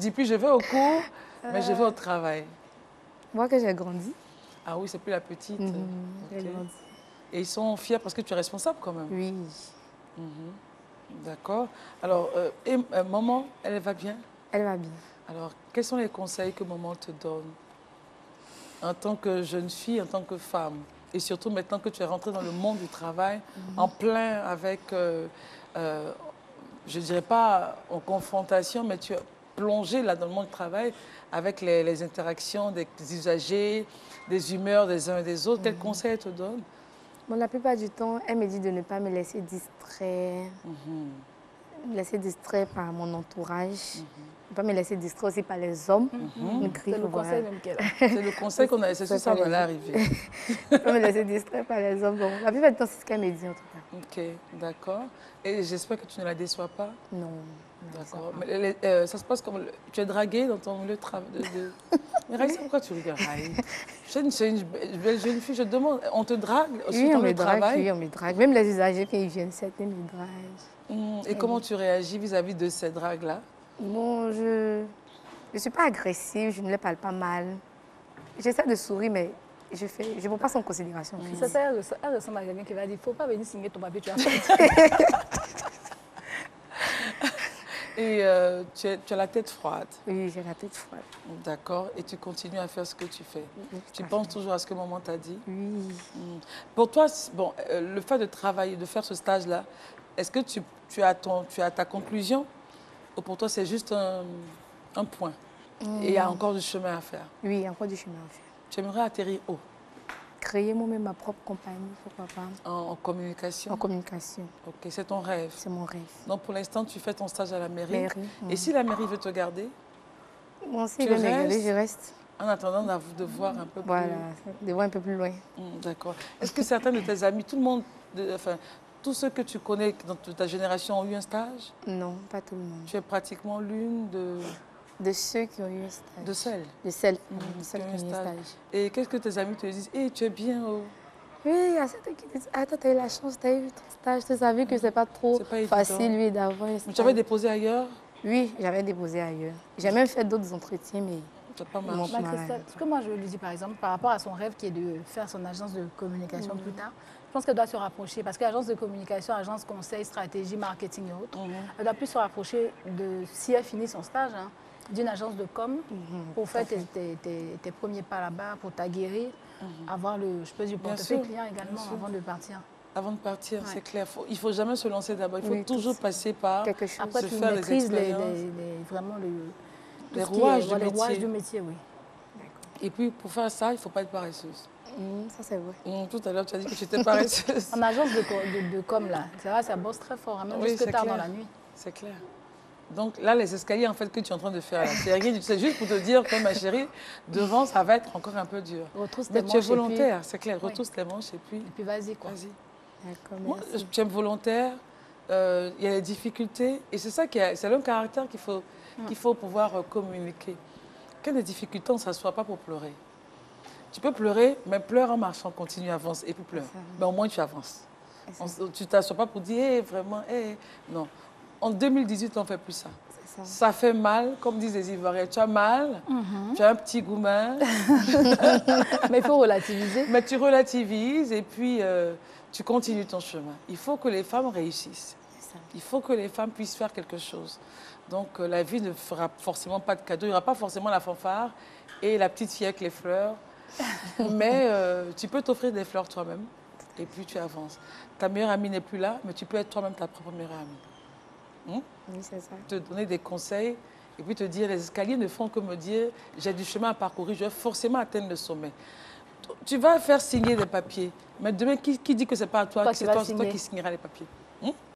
dis plus je vais au cours, mais je vais au travail. Moi que j'ai grandi. Ah oui, c'est plus la petite. J'ai grandi. Et ils sont fiers parce que tu es responsable quand même. Oui. D'accord. Alors, maman, elle va bien? Elle va bien. Alors, quels sont les conseils que maman te donne en tant que jeune fille, en tant que femme? Et surtout maintenant que tu es rentrée dans le monde du travail, en plein avec, je ne dirais pas en confrontation, mais tu es plongée là dans le monde du travail avec les interactions des usagers, des humeurs des uns et des autres. Quels conseils elle te donne? Bon, la plupart du temps, elle me dit de ne pas me laisser distraire. Me laisser distraire par mon entourage. Ne pas me laisser distraire aussi par les hommes. C'est le conseil même qu'elle a. C'est le conseil qu'on a, c'est ça, ça va l'arriver. Ne pas me laisser distraire par les hommes. Bon, la plupart du temps, c'est ce qu'elle me dit en tout cas. Ok, d'accord. Et j'espère que tu ne la déçois pas. Non. D'accord. Mais ça se passe comme... Tu es draguée dans ton lieu de travail Mais Raïssa, pourquoi tu rigoles? C'est une belle jeune fille, je te demande. On te drague aussi dans le travail? Oui, on me drague. Même les usagers, quand ils viennent, certains me draguent. Et comment tu réagis vis-à-vis de ces dragues-là? Bon, je ne suis pas agressive, je ne les parle pas mal. J'essaie de sourire, mais je ne prends pas ça en considération. Ça, elle ressemble à quelqu'un qui va dire, il ne faut pas venir signer ton papier, tu as fait. Et tu as la tête froide. Oui, j'ai la tête froide. D'accord. Et tu continues à faire ce que tu fais. Oui, Tu penses toujours à ce que maman t'a dit? Oui. Pour toi, bon, le fait de travailler, de faire ce stage-là, est-ce que tu as ta conclusion? Ou pour toi, c'est juste un point? Et il y a encore du chemin à faire? Oui, il y a encore du chemin à faire. Tu aimerais atterrir où? Créer moi-même ma propre compagnie, pourquoi pas. En communication? En communication. Ok, c'est ton rêve? C'est mon rêve. Donc pour l'instant, tu fais ton stage à la mairie. Mairie. Et si la mairie veut te garder? Bon, si veut me garder, je reste. En attendant de voir un peu plus... Voilà, de voir un peu plus loin. D'accord. Est-ce que certains de tes amis, tout le monde, enfin, tous ceux que tu connais dans ta génération ont eu un stage? Non, pas tout le monde. Tu es pratiquement l'une de ceux qui ont eu un stage. De celles? De celles qui ont eu un stage. Et qu'est-ce que tes amis te disent? Hey, tu es bien Oui, il y a certains qui disent, ah, toi, tu as eu la chance, tu as eu ton stage, tu savais que c'est pas trop facile, lui, d'avoir un stage. Tu avais déposé ailleurs? Oui, j'avais déposé ailleurs. J'ai même fait d'autres entretiens, mais... Pas marché. Ce que moi, je lui dis, par exemple, par rapport à son rêve qui est de faire son agence de communication plus tard, je pense qu'elle doit se rapprocher, parce que l'agence de communication, agence conseil, stratégie, marketing et autres, elle doit plus se rapprocher, si elle finit son stage, d'une agence de com pour faire tes premiers pas là-bas, pour t'aguerrir, avoir le portefeuille client également avant de partir. Avant de partir, c'est clair. Il ne faut jamais se lancer d'abord. Il faut toujours passer par quelque chose. Après, tu maîtrises vraiment les rouages du métier. Oui. Et puis, pour faire ça, il ne faut pas être paresseuse. Ça, c'est vrai. Tout à l'heure, tu as dit que tu étais paresseuse. En agence de com, là, c'est vrai, ça bosse très fort, même jusque tard dans la nuit. C'est clair. Donc là, les escaliers, en fait, que tu es en train de faire, c'est juste pour te dire que, ma chérie, devant, ça va être encore un peu dur. Mais tu es volontaire, c'est clair. Retrousse les manches et puis... Et puis, vas-y, quoi. Vas-y. Moi, tu es volontaire, il y a des difficultés, et c'est ça c'est le caractère qu'il faut pouvoir communiquer. Quand il y a des difficultés, on ne s'assoit pas pour pleurer. Tu peux pleurer, mais pleure en marchant, continue, avance, et puis pleure. Mais au moins, tu avances. Tu ne t'assois pas pour dire, vraiment, non. En 2018, on ne fait plus ça. Ça fait mal, comme disent les Ivoiriens. Tu as mal, tu as un petit goumin. Mais il faut relativiser. Mais tu relativises et puis tu continues ton chemin. Il faut que les femmes réussissent. Il faut que les femmes puissent faire quelque chose. Donc la vie ne fera forcément pas de cadeau. Il n'y aura pas forcément la fanfare et la petite fille avec les fleurs. Mais tu peux t'offrir des fleurs toi-même et puis tu avances. Ta meilleure amie n'est plus là, mais tu peux être toi-même ta propre meilleure amie. Oui, c'est ça. Te donner des conseils et puis te dire, les escaliers ne font que me dire, j'ai du chemin à parcourir, je vais forcément atteindre le sommet. Tu vas faire signer des papiers, mais demain, qui dit que ce n'est pas à toi, c'est toi qui signeras les papiers?